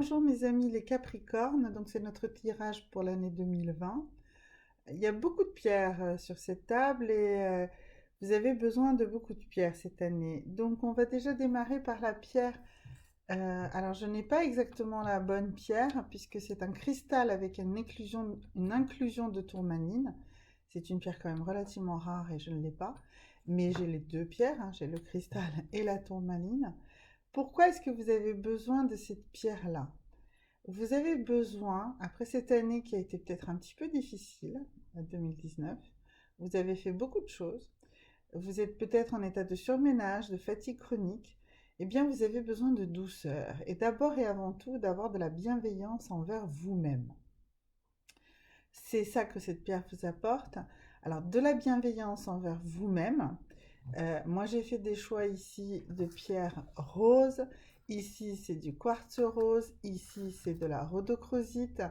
Bonjour mes amis les Capricornes, donc c'est notre tirage pour l'année 2020. Il y a beaucoup de pierres sur cette table et vous avez besoin de beaucoup de pierres cette année. Donc on va déjà démarrer par la pierre. Alors je n'ai pas exactement la bonne pierre puisque c'est un cristal avec une inclusion de tourmaline. C'est une pierre quand même relativement rare et je ne l'ai pas. Mais j'ai les deux pierres, hein, j'ai le cristal et la tourmaline. Pourquoi est-ce que vous avez besoin de cette pierre-là? Vous avez besoin, après cette année qui a été peut-être un petit peu difficile, 2019, vous avez fait beaucoup de choses, vous êtes peut-être en état de surménage, de fatigue chronique, eh bien vous avez besoin de douceur et d'abord et avant tout d'avoir de la bienveillance envers vous-même. C'est ça que cette pierre vous apporte. Alors de la bienveillance envers vous-même. Moi j'ai fait des choix ici de pierres roses. Ici c'est du quartz rose. Ici c'est de la rhodochrosite.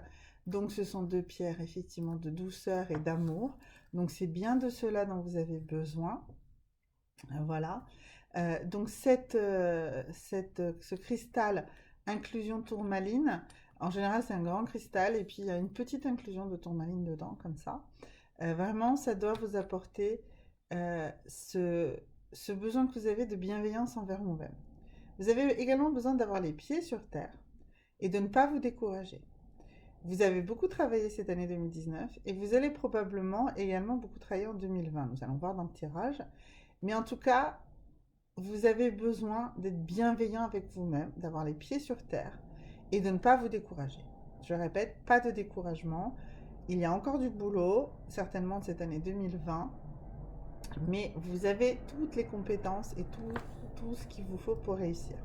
Donc ce sont deux pierres effectivement de douceur et d'amour. Donc c'est bien de cela dont vous avez besoin. Voilà. Donc ce cristal inclusion tourmaline, en général c'est un grand cristal et puis il y a une petite inclusion de tourmaline dedans comme ça. Vraiment, ça doit vous apporter ce besoin que vous avez de bienveillance envers vous-même. Vous avez également besoin d'avoir les pieds sur terre et de ne pas vous décourager. Vous avez beaucoup travaillé cette année 2019 et vous allez probablement également beaucoup travailler en 2020. Nous allons voir dans le tirage. Mais en tout cas, vous avez besoin d'être bienveillant avec vous-même, d'avoir les pieds sur terre et de ne pas vous décourager. Je répète, pas de découragement. Il y a encore du boulot, certainement de cette année 2020, mais vous avez toutes les compétences et tout ce qu'il vous faut pour réussir.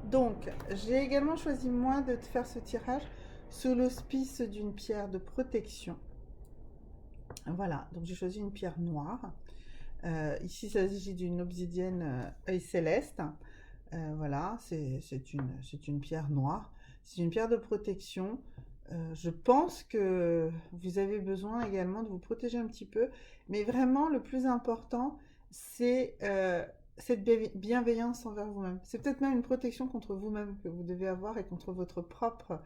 Donc, j'ai également choisi moi de te faire ce tirage sous l'auspice d'une pierre de protection. Voilà, donc j'ai choisi une pierre noire. Ici, il s'agit d'une obsidienne œil céleste. Voilà, c'est une pierre noire. C'est une pierre de protection. Je pense que vous avez besoin également de vous protéger un petit peu. Mais vraiment, le plus important, c'est cette bienveillance envers vous-même. C'est peut-être même une protection contre vous-même que vous devez avoir et contre votre propre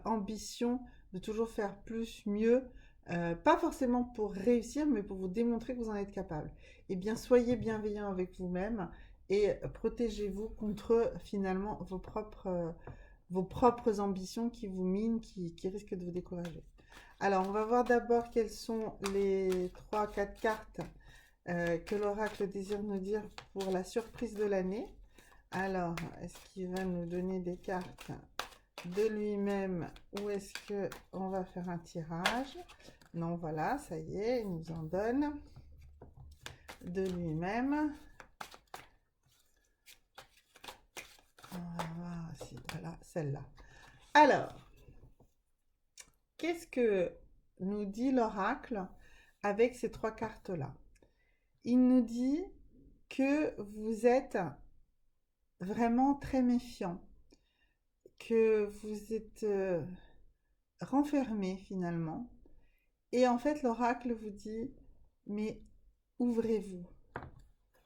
ambition de toujours faire plus, mieux. Pas forcément pour réussir, mais pour vous démontrer que vous en êtes capable. Eh bien, soyez bienveillant avec vous-même et protégez-vous contre finalement vos propres ambitions qui vous minent, qui risquent de vous décourager. Alors, on va voir d'abord quelles sont les 3-4 cartes que l'oracle désire nous dire pour la surprise de l'année. Alors, est-ce qu'il va nous donner des cartes de lui-même ou est-ce qu'on va faire un tirage? Non, voilà, ça y est, il nous en donne de lui-même. On va voir si, voilà, celle-là. Alors, qu'est-ce que nous dit l'oracle avec ces trois cartes-là? Il nous dit que vous êtes vraiment très méfiant, que vous êtes renfermé finalement. Et en fait, l'oracle vous dit, mais ouvrez-vous.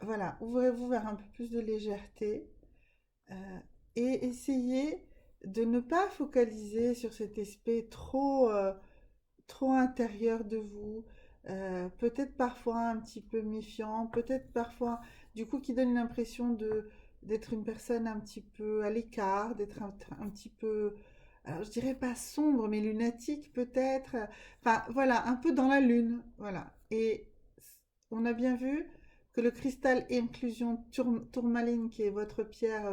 Voilà, ouvrez-vous vers un peu plus de légèreté et essayez de ne pas focaliser sur cet aspect trop intérieur de vous, peut-être parfois un petit peu méfiant, peut-être parfois du coup qui donne l'impression d'être une personne un petit peu à l'écart, d'être un petit peu, alors je dirais pas sombre, mais lunatique peut-être, enfin voilà, un peu dans la lune, voilà. Et on a bien vu que le cristal inclusion tourmaline, qui est votre pierre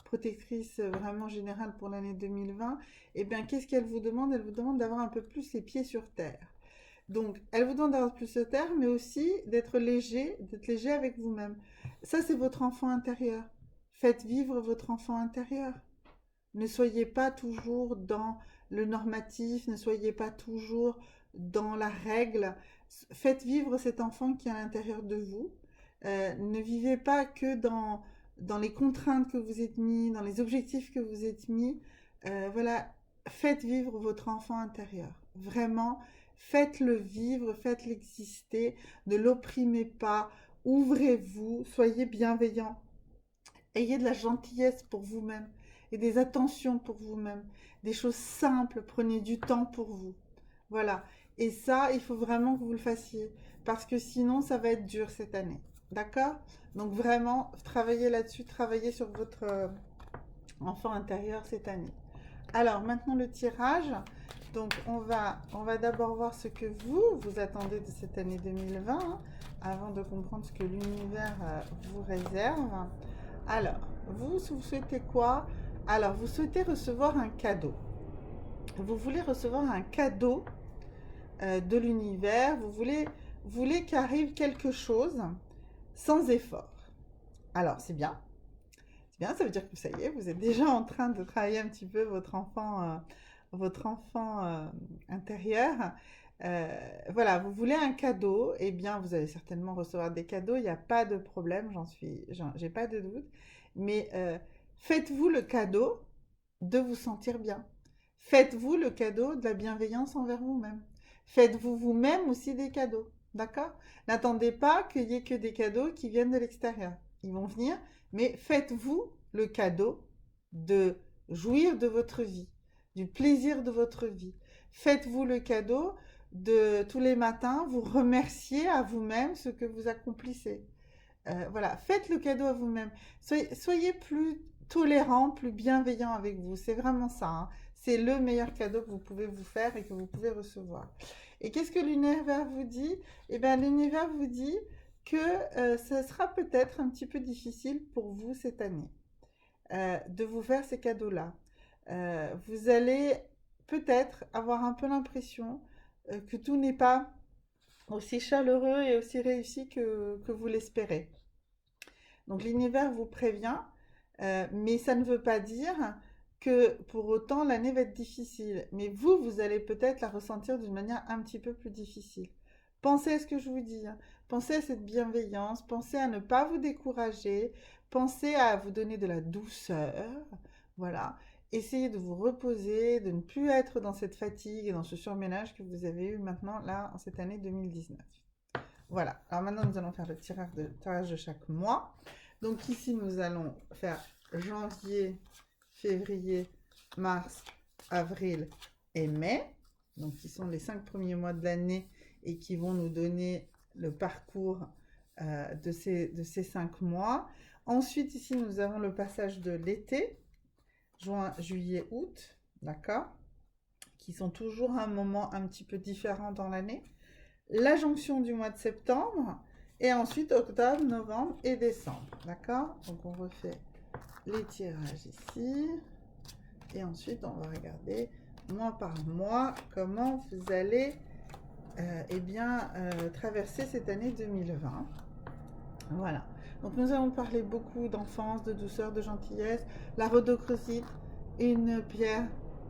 protectrice vraiment générale pour l'année 2020, eh bien, qu'est-ce qu'elle vous demande? Elle vous demande d'avoir un peu plus les pieds sur terre. Donc, elle vous demande d'avoir plus sur terre, mais aussi d'être léger avec vous-même. Ça, c'est votre enfant intérieur. Faites vivre votre enfant intérieur. Ne soyez pas toujours dans le normatif, ne soyez pas toujours dans la règle. Faites vivre cet enfant qui est à l'intérieur de vous. Ne vivez pas que dans les contraintes que vous êtes mis, dans les objectifs que vous êtes mis. Voilà, faites vivre votre enfant intérieur. Vraiment, faites-le vivre, faites-le exister. Ne l'opprimez pas. Ouvrez-vous, soyez bienveillant. Ayez de la gentillesse pour vous-même. et des attentions pour vous-même, des choses simples. Prenez du temps pour vous. Voilà. Et ça, il faut vraiment que vous le fassiez parce que sinon, ça va être dur cette année. D'accord? Donc vraiment, travaillez là-dessus, travaillez sur votre enfant intérieur cette année. Alors maintenant le tirage. Donc on va d'abord voir ce que vous attendez de cette année 2020 hein, avant de comprendre ce que l'univers vous réserve. Alors, vous souhaitez quoi? Alors, vous souhaitez recevoir un cadeau. Vous voulez recevoir un cadeau de l'univers. Vous voulez qu'arrive quelque chose sans effort. Alors, c'est bien. C'est bien, ça veut dire que ça y est, vous êtes déjà en train de travailler un petit peu votre enfant intérieur. Voilà, vous voulez un cadeau, eh bien, vous allez certainement recevoir des cadeaux, il n'y a pas de problème, j'ai pas de doute. Mais faites-vous le cadeau de vous sentir bien. Faites-vous le cadeau de la bienveillance envers vous-même. Faites-vous vous-même aussi des cadeaux, d'accord? N'attendez pas qu'il y ait que des cadeaux qui viennent de l'extérieur. Ils vont venir, mais faites-vous le cadeau de jouir de votre vie, du plaisir de votre vie. Faites-vous le cadeau de tous les matins vous remercier à vous-même ce que vous accomplissez. Voilà, faites le cadeau à vous-même. Soyez plus tolérant, plus bienveillant avec vous. C'est vraiment ça, hein. C'est le meilleur cadeau que vous pouvez vous faire et que vous pouvez recevoir. Et qu'est-ce que l'univers vous dit? Eh bien, l'univers vous dit que ça sera peut-être un petit peu difficile pour vous cette année de vous faire ces cadeaux-là. Vous allez peut-être avoir un peu l'impression que tout n'est pas aussi chaleureux et aussi réussi que vous l'espérez. Donc l'univers vous prévient, mais ça ne veut pas dire que pour autant l'année va être difficile. Mais vous allez peut-être la ressentir d'une manière un petit peu plus difficile. Pensez à ce que je vous dis, hein. Pensez à cette bienveillance, pensez à ne pas vous décourager, pensez à vous donner de la douceur, voilà. Essayez de vous reposer, de ne plus être dans cette fatigue et dans ce surménage que vous avez eu maintenant, là, en cette année 2019. Voilà, alors maintenant nous allons faire le tirage de chaque mois. Donc ici nous allons faire janvier, février, mars, avril et mai. Donc qui sont les 5 premiers mois de l'année et qui vont nous donner le parcours de ces 5 mois. Ensuite ici nous avons le passage de l'été, juin, juillet, août, d'accord, qui sont toujours un moment un petit peu différent dans l'année. La jonction du mois de septembre et ensuite octobre, novembre et décembre. D'accord? Donc on refait les tirages ici et ensuite on va regarder mois par mois comment vous allez traverser cette année 2020. Voilà. Donc nous allons parler beaucoup d'enfance, de douceur, de gentillesse, la rhodochrosite, une pierre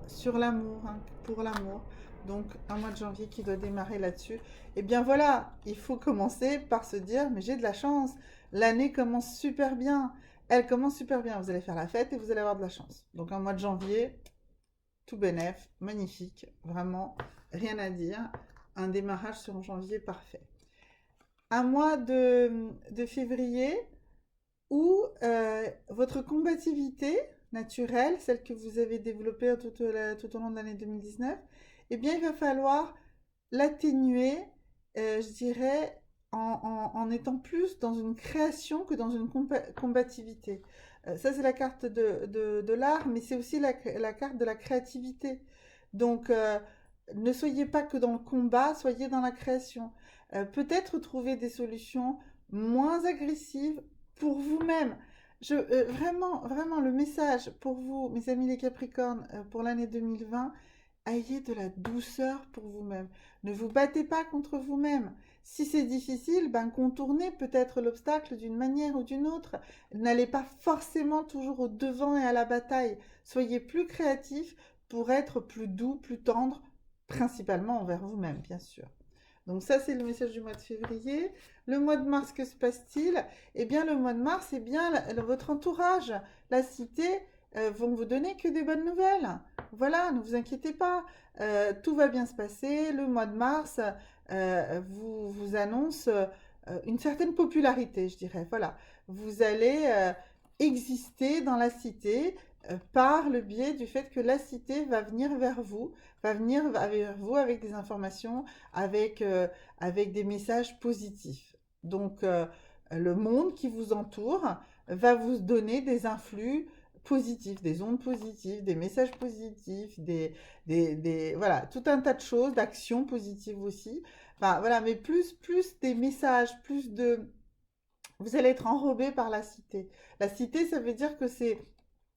sur l'amour, hein, pour l'amour. Donc un mois de janvier qui doit démarrer là-dessus. Et bien voilà, il faut commencer par se dire, mais j'ai de la chance, l'année commence super bien. Elle commence super bien, vous allez faire la fête et vous allez avoir de la chance. Donc un mois de janvier, tout bénef, magnifique, vraiment, rien à dire. Un démarrage sur janvier parfait. Un mois de février où votre combativité naturelle, celle que vous avez développée tout au long de l'année 2019, eh bien, il va falloir l'atténuer, je dirais, en étant plus dans une création que dans une combativité. Ça, c'est la carte de l'art, mais c'est aussi la carte de la créativité. Donc, ne soyez pas que dans le combat, soyez dans la création. Peut-être trouver des solutions moins agressives pour vous-même. Vraiment, vraiment, le message pour vous, mes amis les Capricornes, pour l'année 2020, ayez de la douceur pour vous-même. Ne vous battez pas contre vous-même. Si c'est difficile, ben contournez peut-être l'obstacle d'une manière ou d'une autre. N'allez pas forcément toujours au devant et à la bataille. Soyez plus créatifs pour être plus doux, plus tendre, principalement envers vous-même, bien sûr. Donc ça, c'est le message du mois de février. Le mois de mars, que se passe-t-il? Eh bien, le mois de mars, eh bien, votre entourage, la cité, vont vous donner que des bonnes nouvelles. Voilà, ne vous inquiétez pas. Tout va bien se passer. Le mois de mars vous annonce une certaine popularité, je dirais. Voilà, vous allez exister dans la cité par le biais du fait que la cité va venir vers vous, va venir vers vous avec des informations, avec, avec des messages positifs. Donc, le monde qui vous entoure va vous donner des influx positifs, des ondes positives, des messages positifs, voilà, tout un tas de choses, d'actions positives aussi. Enfin, voilà, mais plus des messages, plus de... Vous allez être enrobé par la cité. La cité, ça veut dire que c'est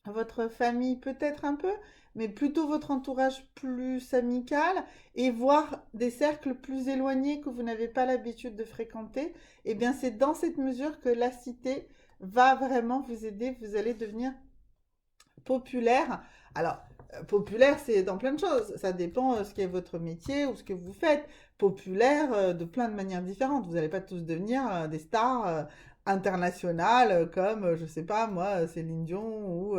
votre famille peut-être un peu, mais plutôt votre entourage plus amical et voir des cercles plus éloignés que vous n'avez pas l'habitude de fréquenter, eh bien c'est dans cette mesure que la cité va vraiment vous aider, vous allez devenir populaire. Alors, populaire, c'est dans plein de choses. Ça dépend ce qu'est votre métier ou ce que vous faites. Populaire de plein de manières différentes. Vous n'allez pas tous devenir des stars internationales comme, je sais pas, moi, Céline Dion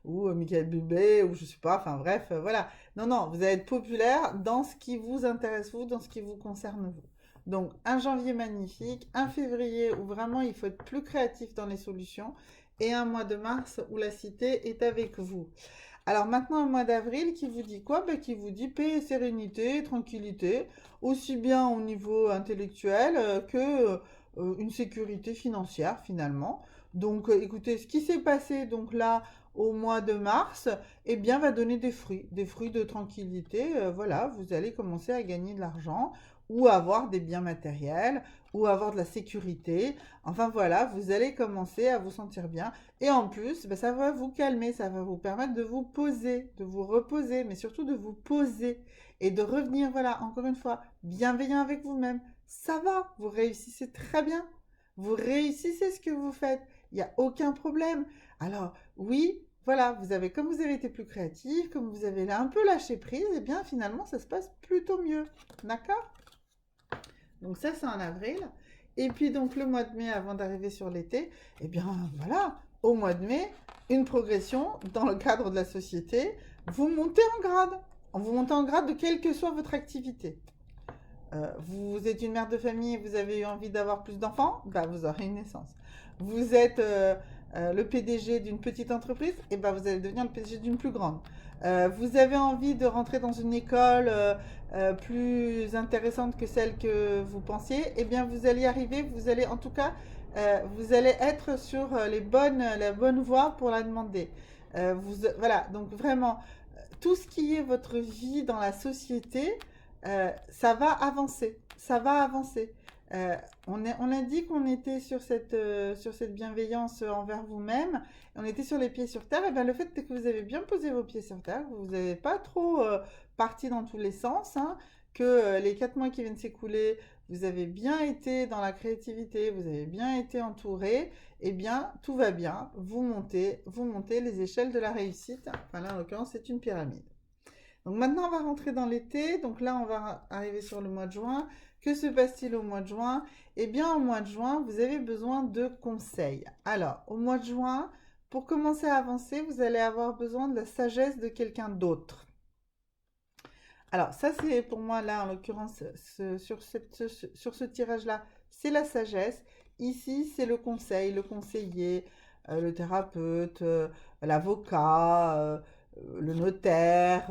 ou Michael Bublé ou je sais pas, enfin bref, voilà. Non, non, vous allez être populaire dans ce qui vous intéresse vous, dans ce qui vous concerne vous. Donc, un janvier magnifique, un février où vraiment il faut être plus créatif dans les solutions et un mois de mars où la cité est avec vous. Alors maintenant, un mois d'avril qui vous dit quoi? Ben, qui vous dit paix et sérénité, tranquillité, aussi bien au niveau intellectuel que une sécurité financière finalement. Donc écoutez, ce qui s'est passé donc là au mois de mars, eh bien va donner des fruits de tranquillité. Voilà, vous allez commencer à gagner de l'argent ou avoir des biens matériels ou avoir de la sécurité. Enfin voilà, vous allez commencer à vous sentir bien. Et en plus, ben, ça va vous calmer, ça va vous permettre de vous poser, de vous reposer, mais surtout de vous poser et de revenir, voilà, encore une fois, bienveillant avec vous-même. Ça va, vous réussissez très bien. Vous réussissez ce que vous faites. Il n'y a aucun problème. Alors, oui, voilà, comme vous avez été plus créatif, comme vous avez là un peu lâché prise, et bien finalement, ça se passe plutôt mieux. D'accord? Donc ça, c'est en avril. Et puis donc le mois de mai, avant d'arriver sur l'été, eh bien voilà, au mois de mai, une progression dans le cadre de la société. Vous montez en grade. Vous montez en grade de quelle que soit votre activité. Vous êtes une mère de famille et vous avez eu envie d'avoir plus d'enfants, bah, vous aurez une naissance. Vous êtes le PDG d'une petite entreprise, et bah, vous allez devenir le PDG d'une plus grande. Vous avez envie de rentrer dans une école plus intéressante que celle que vous pensiez, et bien vous allez y arriver, vous allez en tout cas, vous allez être sur la bonne voie pour la demander. Voilà, donc vraiment, tout ce qui est votre vie dans la société, ça va avancer. Ça va avancer. On a dit qu'on était sur cette bienveillance envers vous-même, on était sur les pieds sur terre, et bien le fait que vous avez bien posé vos pieds sur terre, que vous n'avez pas trop parti dans tous les sens, hein, que les 4 mois qui viennent s'écouler, vous avez bien été dans la créativité, vous avez bien été entouré, eh bien tout va bien, vous montez les échelles de la réussite. Enfin là en l'occurrence c'est une pyramide. Donc maintenant, on va rentrer dans l'été. Donc là, on va arriver sur le mois de juin. Que se passe-t-il au mois de juin? Eh bien, au mois de juin, vous avez besoin de conseils. Alors, au mois de juin, pour commencer à avancer, vous allez avoir besoin de la sagesse de quelqu'un d'autre. Alors, ça, c'est pour moi, là, en l'occurrence, sur ce tirage-là, c'est la sagesse. Ici, c'est le conseil, le conseiller, le thérapeute, l'avocat, le notaire,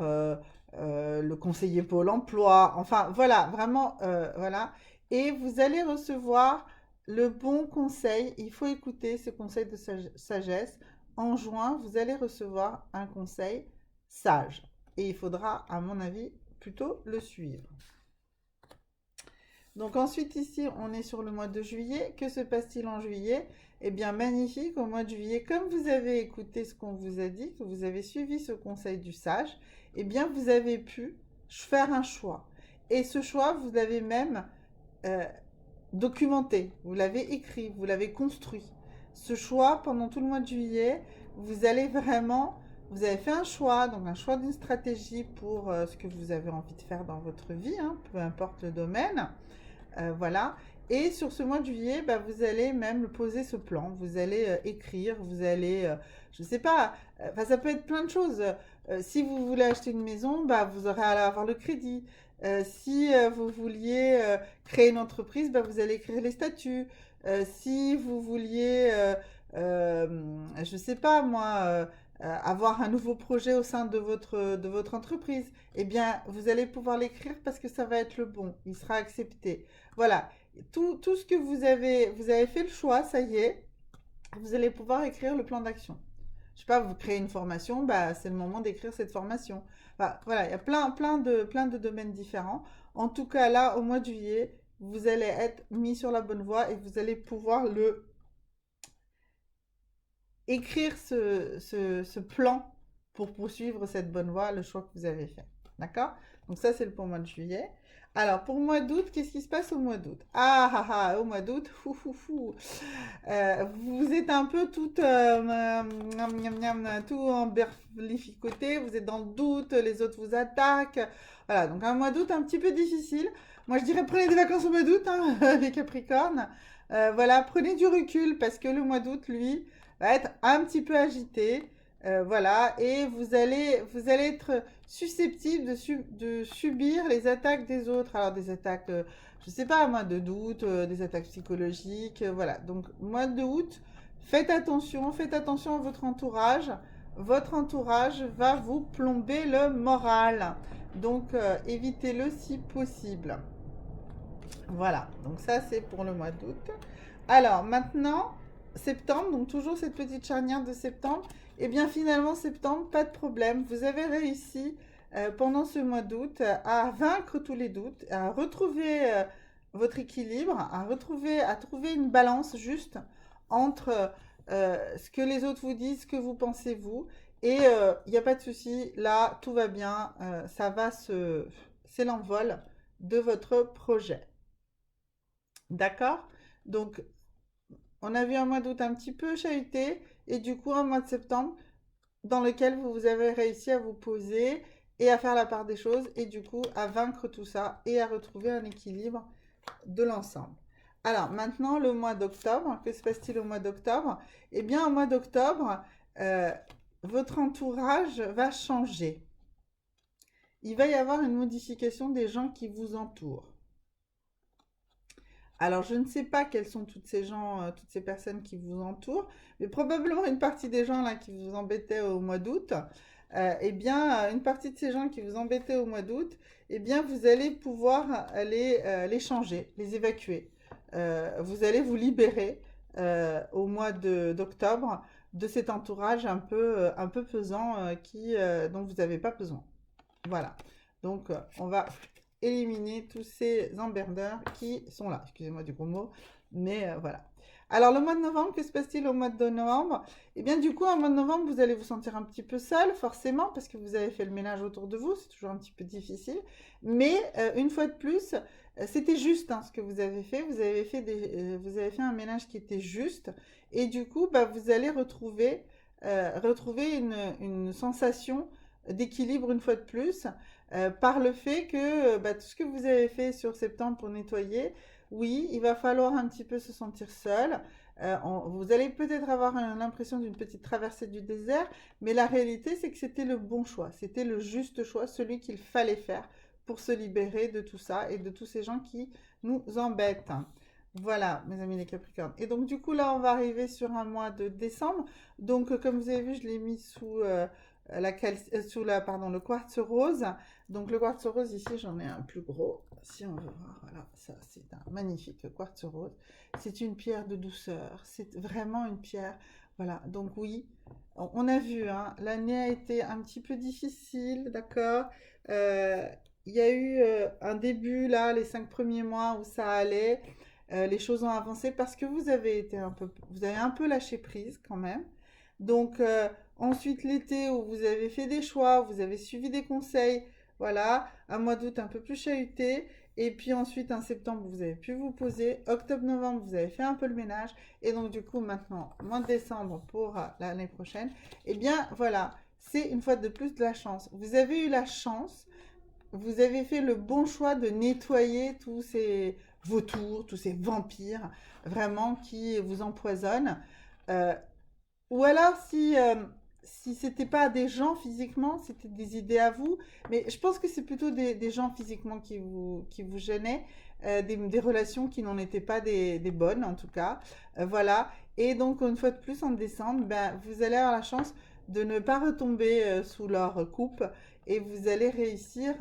le conseiller Pôle emploi. Enfin, voilà, vraiment, voilà. Et vous allez recevoir le bon conseil. Il faut écouter ce conseil de sagesse. En juin, vous allez recevoir un conseil sage. Et il faudra, à mon avis, plutôt le suivre. Donc ensuite ici, on est sur le mois de juillet. Que se passe-t-il en juillet? Eh bien magnifique, au mois de juillet, comme vous avez écouté ce qu'on vous a dit, que vous avez suivi ce conseil du sage, eh bien vous avez pu faire un choix. Et ce choix, vous l'avez même euh, documenté, vous l'avez écrit, vous l'avez construit. Ce choix, pendant tout le mois de juillet, vous allez vraiment, vous avez fait un choix, donc un choix d'une stratégie pour ce que vous avez envie de faire dans votre vie, hein, peu importe le domaine. Voilà. Et sur ce mois de juillet, bah, vous allez même poser ce plan. Vous allez écrire, vous allez, je ne sais pas, ça peut être plein de choses. Si vous voulez acheter une maison, bah, vous aurez à avoir le crédit. Si vous vouliez créer une entreprise, bah, vous allez écrire les statuts. Si vous vouliez, je ne sais pas moi, avoir un nouveau projet au sein de votre entreprise, eh bien, vous allez pouvoir l'écrire parce que ça va être le bon, il sera accepté. Voilà, tout ce que vous avez fait le choix, ça y est, vous allez pouvoir écrire le plan d'action. Je sais pas, vous créez une formation, bah, c'est le moment d'écrire cette formation. Enfin, voilà, il y a plein de domaines différents. En tout cas, là, au mois de juillet, vous allez être mis sur la bonne voie et vous allez pouvoir écrire ce plan pour poursuivre cette bonne voie, le choix que vous avez fait. D'accord? Donc ça, c'est pour le mois de juillet. Alors, pour le mois d'août, qu'est-ce qui se passe au mois d'août? Au mois d'août, vous êtes un peu tout emberlificoté, vous êtes dans le doute, les autres vous attaquent. Voilà, donc un mois d'août un petit peu difficile. Moi, je dirais prenez des vacances au mois d'août, hein, les Capricornes. Voilà, prenez du recul parce que le mois d'août, lui, va être un petit peu agité. Voilà, et vous allez être susceptible de subir les attaques des autres. Alors, des attaques, je ne sais pas, moi, de doute, des attaques psychologiques. Voilà, donc, mois de août, faites attention à votre entourage. Votre entourage va vous plomber le moral. Donc, évitez-le si possible. Voilà, donc ça, c'est pour le mois d'août. Alors, maintenant, septembre, donc toujours cette petite charnière de septembre. Et bien finalement, septembre, pas de problème. Vous avez réussi pendant ce mois d'août à vaincre tous les doutes, à retrouver votre équilibre, à trouver une balance juste entre ce que les autres vous disent, ce que vous pensez vous. Et il n'y a pas de souci, là, tout va bien. C'est l'envol de votre projet. D'accord? Donc, on a vu un mois d'août un petit peu chahuté et du coup un mois de septembre dans lequel vous avez réussi à vous poser et à faire la part des choses et du coup à vaincre tout ça et à retrouver un équilibre de l'ensemble. Alors maintenant le mois d'octobre, que se passe-t-il au mois d'octobre? Eh bien au mois d'octobre, euh, votre entourage va changer. Il va y avoir une modification des gens qui vous entourent. Alors, je ne sais pas quels sont toutes ces gens, toutes ces personnes qui vous entourent, mais probablement une partie des gens là qui vous embêtaient au mois d'août, une partie de ces gens qui vous embêtaient au mois d'août, eh bien, vous allez pouvoir les changer, les évacuer. Vous allez vous libérer au mois d'octobre de cet entourage un peu pesant dont vous n'avez pas besoin. Voilà. Donc, on va éliminer tous ces emmerdeurs qui sont là. Excusez-moi du gros mot, mais voilà. Alors, le mois de novembre, que se passe-t-il au mois de novembre? Eh bien, du coup, au mois de novembre, vous allez vous sentir un petit peu seul, forcément, parce que vous avez fait le ménage autour de vous. C'est toujours un petit peu difficile. Mais, une fois de plus, c'était juste hein, ce que vous avez fait. Vous avez fait un ménage qui était juste. Et du coup, bah, vous allez retrouver une sensation d'équilibre une fois de plus par le fait que bah, tout ce que vous avez fait sur septembre pour nettoyer, oui, il va falloir un petit peu se sentir seul. Vous allez peut-être avoir l'impression d'une petite traversée du désert, mais la réalité, c'est que c'était le bon choix, c'était le juste choix, celui qu'il fallait faire pour se libérer de tout ça et de tous ces gens qui nous embêtent. Voilà, mes amis les Capricornes. Et donc, du coup, là, on va arriver sur un mois de décembre. Donc, comme vous avez vu, je l'ai mis sous le quartz rose. Donc le quartz rose ici, j'en ai un plus gros. Si on veut voir, voilà, ça c'est un magnifique quartz rose. C'est une pierre de douceur. C'est vraiment une pierre. Voilà, donc oui, on a vu, hein, l'année a été un petit peu difficile, d'accord. Euh, Il y a eu un début là, les 5 premiers mois où ça allait. Les choses ont avancé parce que vous avez un peu lâché prise quand même. Donc ensuite l'été où vous avez fait des choix, vous avez suivi des conseils, voilà, un mois d'août un peu plus chahuté, et puis ensuite un septembre vous avez pu vous poser, octobre-novembre vous avez fait un peu le ménage, et donc du coup maintenant, mois de décembre pour l'année prochaine, eh bien voilà, c'est une fois de plus de la chance. Vous avez eu la chance, vous avez fait le bon choix de nettoyer tous ces vautours, tous ces vampires, vraiment qui vous empoisonnent. Euh, ou alors, si c'était pas des gens physiquement, c'était des idées à vous. Mais je pense que c'est plutôt des gens physiquement qui vous gênaient, des relations qui n'en étaient pas des bonnes, en tout cas. Voilà. Et donc, une fois de plus, en décembre, ben, vous allez avoir la chance de ne pas retomber sous leur coupe et vous allez réussir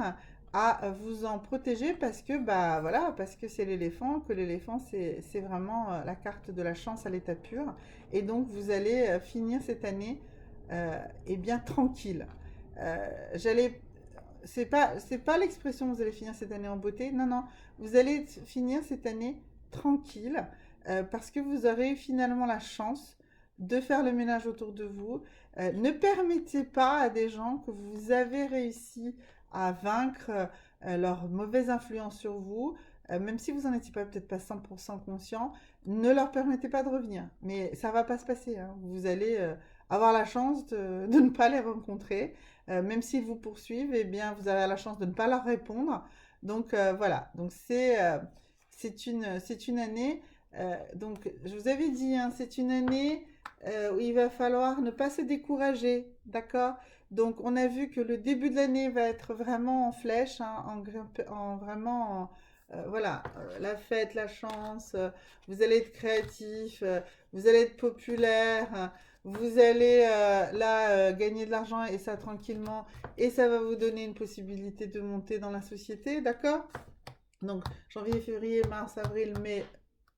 à vous en protéger parce que bah voilà, parce que c'est l'éléphant, que l'éléphant c'est vraiment la carte de la chance à l'état pur et donc vous allez finir cette année et bien tranquille. J'allais c'est pas l'expression vous allez finir cette année en beauté. Non, non, vous allez finir cette année tranquille parce que vous aurez finalement la chance de faire le ménage autour de vous. Ne permettez pas à des gens que vous avez réussi à vaincre leur mauvaise influence sur vous, même si vous n'en étiez pas peut-être pas 100% conscient, ne leur permettez pas de revenir. Mais ça va pas se passer, hein. Vous allez avoir la chance de ne pas les rencontrer. Même s'ils vous poursuivent, eh bien, vous avez la chance de ne pas leur répondre. Donc voilà, donc c'est une année. Donc je vous avais dit, hein, c'est une année où il va falloir ne pas se décourager, d'accord? Donc on a vu que le début de l'année va être vraiment en flèche, hein, en vraiment, voilà, la fête, la chance. Vous allez être créatif, vous allez être populaire. Vous allez là gagner de l'argent et ça tranquillement et ça va vous donner une possibilité de monter dans la société, d'accord? Donc janvier, février, mars, avril, mai,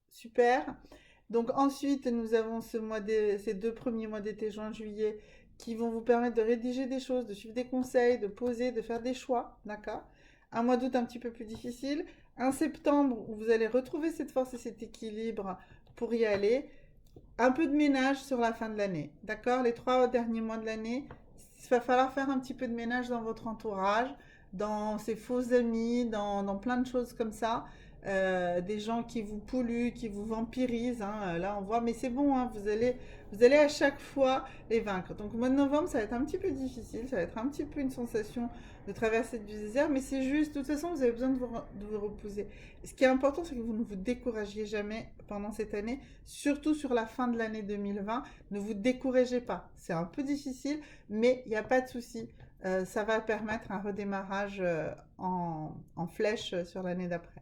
super. Donc ensuite nous avons ces 2 premiers mois d'été, juin, juillet, qui vont vous permettre de rédiger des choses, de suivre des conseils, de poser, de faire des choix, d'accord? Un mois d'août un petit peu plus difficile. Un septembre où vous allez retrouver cette force et cet équilibre pour y aller un peu de ménage sur la fin de l'année. D'accord? Les 3 derniers mois de l'année, il va falloir faire un petit peu de ménage dans votre entourage, dans ses faux amis, dans plein de choses comme ça. Des gens qui vous polluent, qui vous vampirisent, hein. Là, on voit, mais c'est bon, hein, vous allez à chaque fois les vaincre. Donc, au mois de novembre, ça va être un petit peu difficile, ça va être un petit peu une sensation de traverser du désert, mais c'est juste, de toute façon, vous avez besoin de vous reposer. Ce qui est important, c'est que vous ne vous découragiez jamais pendant cette année, surtout sur la fin de l'année 2020. Ne vous découragez pas. C'est un peu difficile, mais il n'y a pas de souci. Ça va permettre un redémarrage en flèche sur l'année d'après.